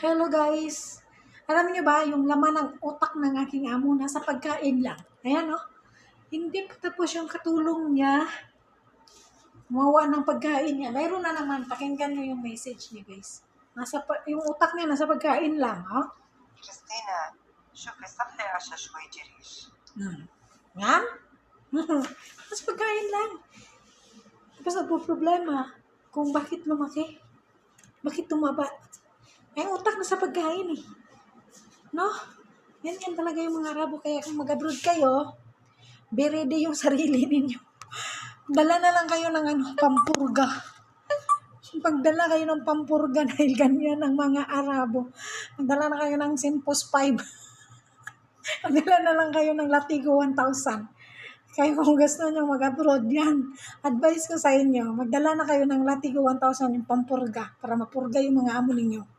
Hello guys! Alam niyo ba, yung laman ng utak ng aking amo nasa pagkain lang. Ayan oh. Hindi pa tapos yung katulong niya. Gumawa ng pagkain niya. Mayroon na naman. Pakinggan niyo yung message niya guys. Yung utak niya nasa pagkain lang. Oh. كريستينا شوفي صحي عشان شوي جريش. Yan. Nasa pagkain lang. Tapos nagpo-problema kung bakit lumaki. Bakit tumaba. Ay, utak nasa pagkain eh. No? Yan talaga yung mga Arabo. Kaya kung mag-abroad kayo, be ready yung sarili ninyo. Dala na lang kayo ng pampurga. Pagdala kayo ng pampurga dahil ganyan ang mga Arabo. Magdala na kayo ng Simpos 5. Magdala na lang kayo ng Latigo 1,000. Kaya kung gusto nyo mag-abroad yan, advice ko sa inyo, magdala na kayo ng Latigo 1,000 yung pampurga para mapurga yung mga amo ninyo.